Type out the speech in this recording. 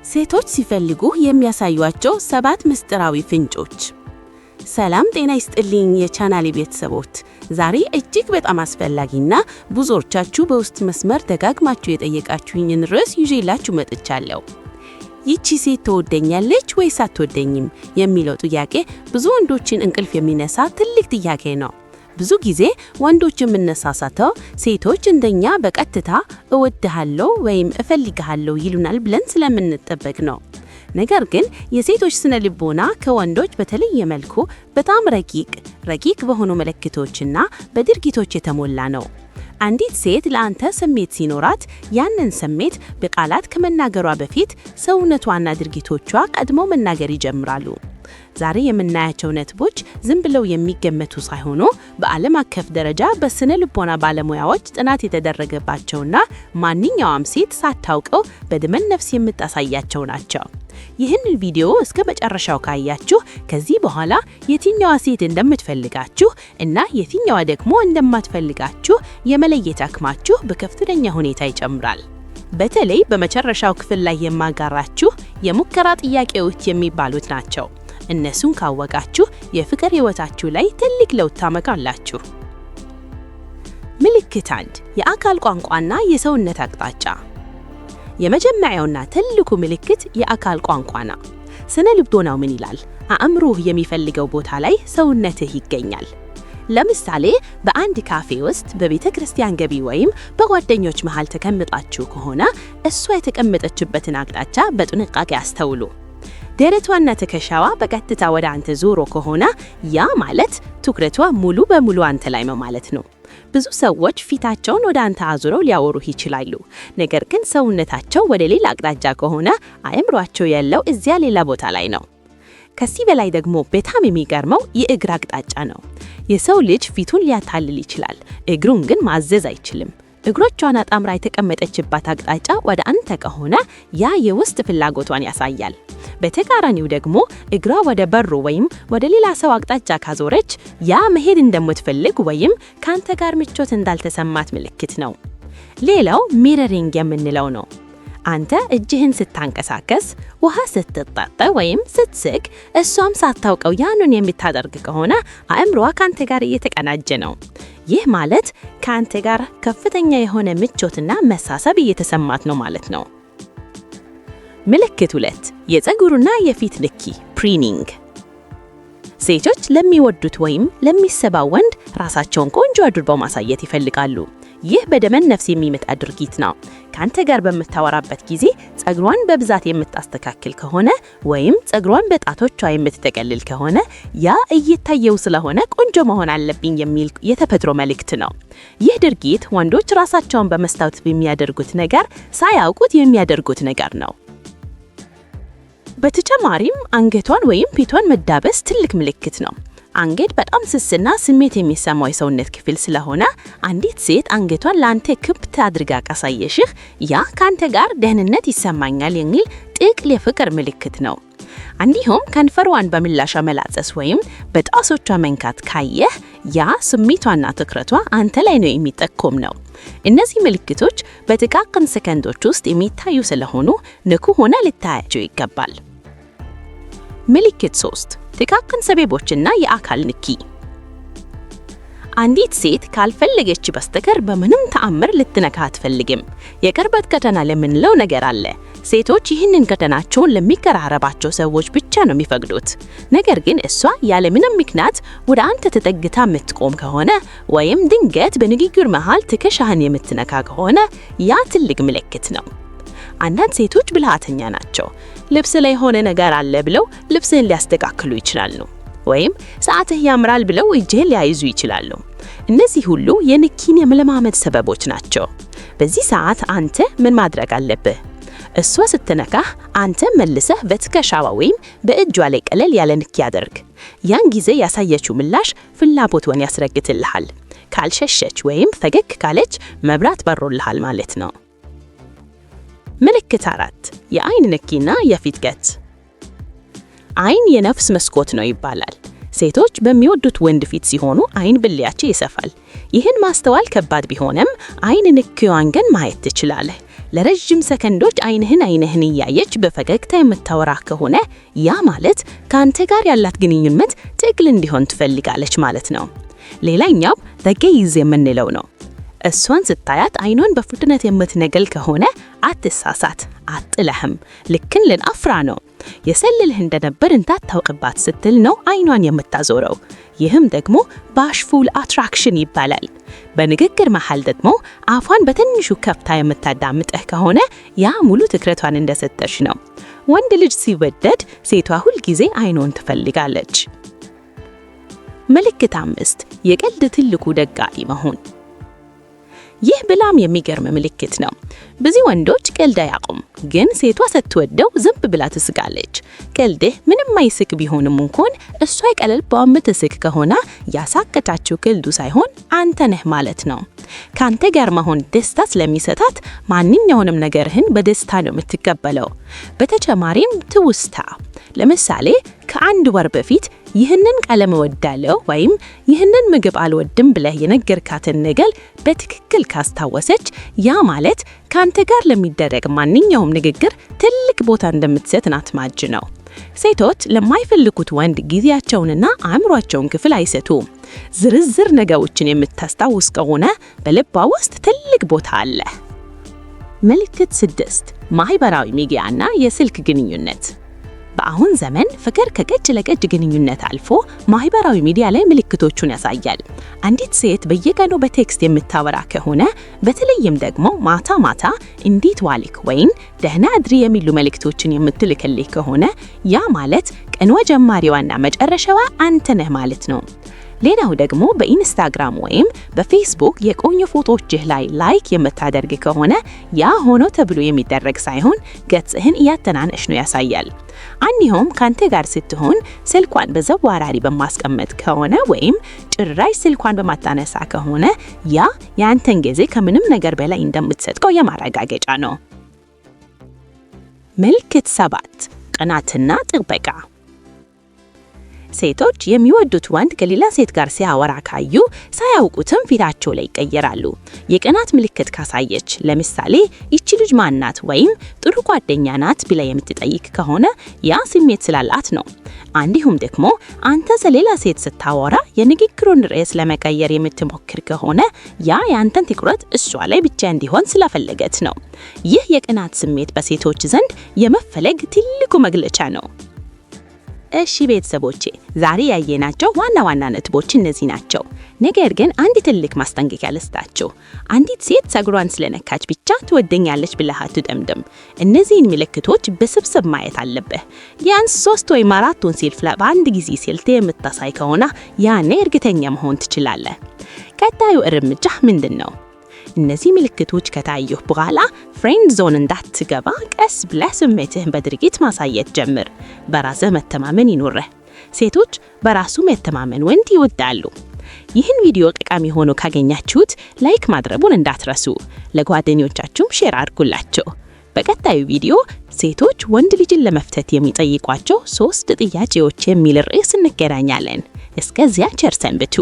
ሴቶች ሲፈልጉ የሚያሳዩአቸው 7 ምስጢራዊ ፍንጮች። ሰላም ጤና ይስጥልኝ የቻናሌ ቤተሰቦች። ዛሬ እጅግ በጣም አስፈላጊና ብዙዎቻችሁ በውስጥ መስመር ደጋግማችሁ የጠየቃችሁኝን ርዕስ ይዤላችሁ መጥቻለሁ። ይቺ ሴት ትወደኛለች ወይስ አትወደኝም የሚለው ጥያቄ ብዙ ወንዶችን እንቅልፍ የሚነሳ ትልቅ ጥያቄ ነው። ብዙ ጊዜ ወንዶች የምንሳሳተው ሴቶች እንደኛ በቀጥታ እወድሃለሁ ወይም እፈልግሃለሁ ይሉናል ብለን ስለምንጠበቅ ነው። ነገር ግን የሴቶች ስነ ልቦና ከወንዶች በተለየ መልኩ በጣም ረቂቅ በሆኑ ምልክቶችና በድርጊቶች የተሞላ ነው። አንዲት ሴት ለአንተ ስሜት ሲኖራት ያንን ስሜት በቃላት ከመናገሯ በፊት ሰውነቷና ድርጊቶቿ ቀድሞ መናገር ይጀምራሉ። ዛሬ የምናያቸው ነጥቦች ዝም ብለው የሚገመቱ ሳይሆኑ በዓለም አቀፍ ደረጃ በስነ ልቦና ባለሙያዎች ጥናት የተደረገባቸውና ማንኛውም ሴት ሳታውቀው በደመ ነፍስ የምታሳያቸው ናቸው። ይህንን ቪዲዮ እስከ መጨረሻው ካያችሁ ከዚህ በኋላ የትኛዋ ሴት እንደምትፈልጋችሁ እና የትኛዋ ደግሞ እንደማትፈልጋችሁ የመለየት አቅማችሁ በከፍተኛ ሁኔታ ይጨምራል። በተለይ በመጨረሻው ክፍል ላይ የማጋራችሁ የሙከራ ጥያቄዎች የሚባሉት ናቸው። እነሱን ካወቃችሁ የፍቅር ህይወታችሁ ላይ ትልቅ ለውጥ ታመጣላችሁ። ምልክት 1 የአካል ቋንቋና የሰውነት አቅጣጫ። የመጀመሪያውና ትልቁ ምልክት የአካል ቋንቋ ነው። ስነ ልቦናው ምን ይላል? አእምሮህ የሚፈልገው ቦታ ላይ ሰውነትህ ይገኛል። ለምሳሌ በአንድ ካፌ ውስጥ በቤተ ክርስቲያን ገቢ ወይም በጓደኞች መሃል ተቀምጣችሁ ከሆነ እሷ የተቀመጠችበትን አቅጣጫ በጥንቃቄ አስተውሉ። ደረቷና ትከሻዋ በቀጥታ ወደ አንተ ዞሮ ከሆነ ያ ማለት ትኩረቷ ሙሉ በሙሉ አንተ ላይ ነው ማለት ነው። ብዙ ሰዎች ፊታቸውን ወደ አንተ አዙረው ሊያወሩህ ይችላሉ። ነገር ግን ሰውነታቸው ወደ ሌላ አቅጣጫ ከሆነ አእምሯቸው ያለው እዚያ ሌላ ቦታ ላይ ነው። ከዚህ በላይ ደግሞ በጣም የሚገርመው የእግር አቅጣጫ ነው። የሰው ልጅ ፊቱን ሊያታልል ይችላል፣ እግሩን ግን ማዘዝ አይችልም። እግሮቿን አጣምራ የተቀመጠችባት አቅጣጫ ወደ አንተ ከሆነ ያ የውስጥ ፍላጎቷን ያሳያል። በተቃራኒው ደግሞ እግሯ ወደ በሩ ወይም ወደ ሌላ ሰው አቅጣጫ ካዞረች ያ መሄድ እንደምትፈልግ ወይም ካንተ ጋር ምቾት እንዳልተሰማት ምልክት ነው። ሌላው ሚረሪንግ የምንለው ነው። አንተ እጅህን ስታንቀሳቀስ፣ ውሃ ስትጠጣ ወይም ስትስቅ እሷም ሳታውቀው ያንን የምታደርግ ከሆነ አእምሮዋ ካንተ ጋር እየተቀናጀ ነው። ይህ ማለት ካንተ ጋር ከፍተኛ የሆነ ምቾትና መሳሳብ እየተሰማት ነው ማለት ነው። ምልክት 2 የፀጉርና የፊት ንኪ ፕሪኒንግ። ሴቶች ለሚወዱት ወይም ለሚሰባው ወንድ ራሳቸውን ቆንጆ አድርገው ማሳየት ይፈልጋሉ። ይህ በደመ ነፍስ የሚመጣ ድርጊት ነው። ካንተ ጋር በምታወራበት ጊዜ ፀጉሯን በብዛት የምታስተካክል ከሆነ ወይም ፀጉሯን በጣቶቿ የምትጠቀልል ከሆነ ያ እየታየው ስለሆነ ቆንጆ መሆን አለብኝ የሚል የተፈጥሮ መልእክት ነው። ይህ ድርጊት ወንዶች ራሳቸውን በመስታወት የሚያደርጉት ነገር ሳያውቁት የሚያደርጉት ነገር ነው። በተጨማሪም አንገቷን ወይም ፊቷን መዳበስ ትልቅ ምልክት ነው። አንገት በጣም ስስና ስሜት የሚሰማው የሰውነት ክፍል ስለሆነ አንዲት ሴት አንገቷን ለአንተ ክፍት አድርጋ ካሳየሽህ ያ ካንተ ጋር ደህንነት ይሰማኛል የሚል ጥቅል የፍቅር ምልክት ነው። እንዲሁም ከንፈሯን በምላሽ መላጸስ ወይም በጣቶቿ መንካት ካየህ ያ ስሜቷና ትኩረቷ አንተ ላይ ነው የሚጠቆም ነው። እነዚህ ምልክቶች በጥቃቅን ሰከንዶች ውስጥ የሚታዩ ስለሆኑ ንቁ ሆነ ልታያቸው ይገባል። ምልክት 3 ጥቃቅን ሰበቦችና የአካል ንኪ። አንዲት ሴት ካልፈለገች በስተቀር በምንም ተአምር ልትነካ አትፈልግም። የቅርበት ቀጠና ለምንለው ነገር አለ። ሴቶች ይህንን ቀጠናቸውን ለሚቀራረባቸው ሰዎች ብቻ ነው የሚፈቅዱት። ነገር ግን እሷ ያለምንም ምክንያት ወደ አንተ ተጠግታ የምትቆም ከሆነ ወይም ድንገት በንግግር መሃል ትከሻህን የምትነካ ከሆነ ያ ትልቅ ምልክት ነው። አንዳንድ ሴቶች ብልሃተኛ ናቸው። ልብስ ላይ የሆነ ነገር አለ ብለው ልብስህን ሊያስተካክሉ ይችላሉ። ወይም ሰዓትህ ያምራል ብለው እጅህን ሊያይዙ ይችላሉ። እነዚህ ሁሉ የንኪን የመለማመድ ሰበቦች ናቸው። በዚህ ሰዓት አንተ ምን ማድረግ አለብህ? እሷ ስትነካህ አንተ መልሰህ በትከሻዋ ወይም በእጇ ላይ ቀለል ያለ ንኪ አድርግ። ያን ጊዜ ያሳየችው ምላሽ ፍላጎቷን ያስረግጥልሃል። ካልሸሸች ወይም ፈገግ ካለች መብራት በሮልሃል ማለት ነው። ምልክት 4 የአይን ንኪና የፊት ገጽ። አይን የነፍስ መስኮት ነው ይባላል። ሴቶች በሚወዱት ወንድ ፊት ሲሆኑ አይን ብልያቸው ይሰፋል። ይህን ማስተዋል ከባድ ቢሆንም አይን ንኪዋን ግን ማየት ትችላለህ። ለረጅም ሰከንዶች አይንህን እያየች በፈገግታ የምታወራ ከሆነ ያ ማለት ካንተ ጋር ያላት ግንኙነት ትክክል እንዲሆን ትፈልጋለች ማለት ነው። ሌላኛው the gaze የምንለው ነው። እሷን ስታያት አይኗን በፍጥነት የምትነገል ከሆነ አትሳሳት፣ አጥለህም ልክን ልንአፍራ ነው። የሰልልህ እንደነበር እንዳታውቅባት ስትል ነው አይኗን የምታዞረው። ይህም ደግሞ bashful attraction ይባላል። በንግግር መሃል ደግሞ አፏን በትንሹ ከፍታ የምታዳምጥህ ከሆነ ያ ሙሉ ትኩረቷን እንደሰጠሽ ነው። ወንድ ልጅ ሲወደድ ሴቷ ሁል ጊዜ አይኗን ትፈልጋለች። ምልክት 5 የቀልድ ትልቁ ደጋፊ መሆን። ይህ በጣም የሚገርም ምልክት ነው። ብዙ ወንዶች ቀልድ አያውቁም፣ ግን ሴቷ ስትወደው ዝም ብላ ትስቃለች። ቀልድህ ምንም አይስቅ ቢሆንም እንኳን እሷ የቀለልባው የምትስቅ ከሆነ ያሳቀቻችው ቀልዱ ሳይሆን አንተ ነህ ማለት ነው። ካንተ ጋር መሆን ደስታ ስለሚሰጣት ማንኛውንም ነገርህን በደስታ ነው የምትቀበለው። በተጨማሪም ትውስታ፣ ለምሳሌ ከአንድ ወር በፊት ይህንን ቀለም እወዳለሁ ወይም ይህንን ምግብ አልወድም ብለህ የነገርካትን ነገር በትክክል ካስታወሰች ያ ማለት ካንተ ጋር ለሚደረግ ማንኛውም ንግግር ትልቅ ቦታ እንደምትሰጥ ናትማጅ ነው። ሴቶች ለማይፈልጉት ወንድ ጊዜያቸውንና አእምሯቸውን ክፍል አይሰጡም። ዝርዝር ነገሮችን የምታስታውስ ከሆነ በልቧ ውስጥ ትልቅ ቦታ አለ። ምልክት 6 ማህበራዊ ሚዲያና የስልክ ግንኙነት። በአሁን ዘመን ፍቅር ከቀጭ ለቀጭ ግንኙነት አልፎ ማህበራዊ ሚዲያ ላይ ምልክቶቹን ያሳያል። አንዲት ሴት በየቀኑ በቴክስት የምታወራ ከሆነ በተለይም ደግሞ ማታ እንዴት ዋልክ ወይም ደህና አድሪ የሚሉ መልእክቶችን የምትልክልህ ከሆነ ያ ማለት ቀኗ ጀማሪዋና መጨረሻዋ አንተ ነህ ማለት ነው። ሌላው ደግሞ በኢንስታግራም ወይም በፌስቡክ የቆዩ ፎቶዎችህ ላይ ላይክ የምታደርግ ከሆነ ያ ሆኖ ተብሎ የሚደረግ ሳይሆን ገጽህን እያተናነሽ ነው ያሳያል። አንዲሁም ካንተ ጋር ስትሆን ስልኳን በዘዋራሪ በማስቀመጥ ከሆነ ወይም ጭራሽ ስልኳን በማታነሳ ከሆነ ያ ያንተን ጊዜ ከምንም ነገር በላይ እንደምትሰጠው የማረጋገጫ ነው። ምልክት 7 ቅናትና ጥበቃ። ሴቶች የሚወዱት ወንድ ከሌላ ሴት ጋር ሲያወራ ካዩ ሳያውቁትም ፊታቸው ላይ ይቀየራሉ። የቅናት ምልክት ካሳየች፣ ለምሳሌ ይቺ ልጅ ማን ናት ወይም ጥሩ ጓደኛ ናት ብላ የምትጠይቅ ከሆነ ያ ስሜት ስላላት ነው። አንዲሁም ደግሞ አንተ ስለሌላ ሴት ስታወራ የንግግሩን ርዕስ ለመቀየር የምትሞክር ከሆነ ያ ያንተን ትኩረት እሷ ላይ ብቻ እንዲሆን ስለፈለገች ነው። ይህ የቅናት ስሜት በሴቶች ዘንድ የመፈለግ ትልቁ መግለጫ ነው። እሺ ቤተሰቦቼ ዛሬ ያየናቸው ዋና ነጥቦች እነዚህ ናቸው። ነገር ግን አንድ ትልቅ ማስጠንቀቂያ ልስጣችሁ። አንዲት ሴት ፀጉሯን ስለነካች ብቻ ትወደኛለች ብለህ አትደምድም። እነዚህን ምልክቶች በስብስብ ማየት አለብህ። ቢያንስ 3 ወይም 4 ሴልፍ በአንድ ጊዜ ሴልት የምታሳይ ከሆነ ያኔ እርግጠኛ መሆን ትችላለህ። ቀጣዩ እርምጃ ምንድን ነው? እነዚህ ምልክቶች ከታዩህ በኋላ ፍሬንድ ዞን እንዳትገባ ቀስ ብለህ ስሜትህን በድርጊት ማሳየት ጀምር። በራስህ መተማመን ይኑርህ። ሴቶች በራሱ መተማመን ወንድ ይወዳሉ። ይህን ቪዲዮ ጠቃሚ ሆኖ ካገኛችሁት ላይክ ማድረጉን እንዳትረሱ። ለጓደኞቻችሁም ሼር አድርጉላቸው። በቀጣዩ ቪዲዮ ሴቶች ወንድ ልጅን ለመፍታት የሚጠይቋቸው 3 ጥያቄዎች የሚል ርዕስ እንገናኛለን። እስከዚያ ቸር ሰንብቱ።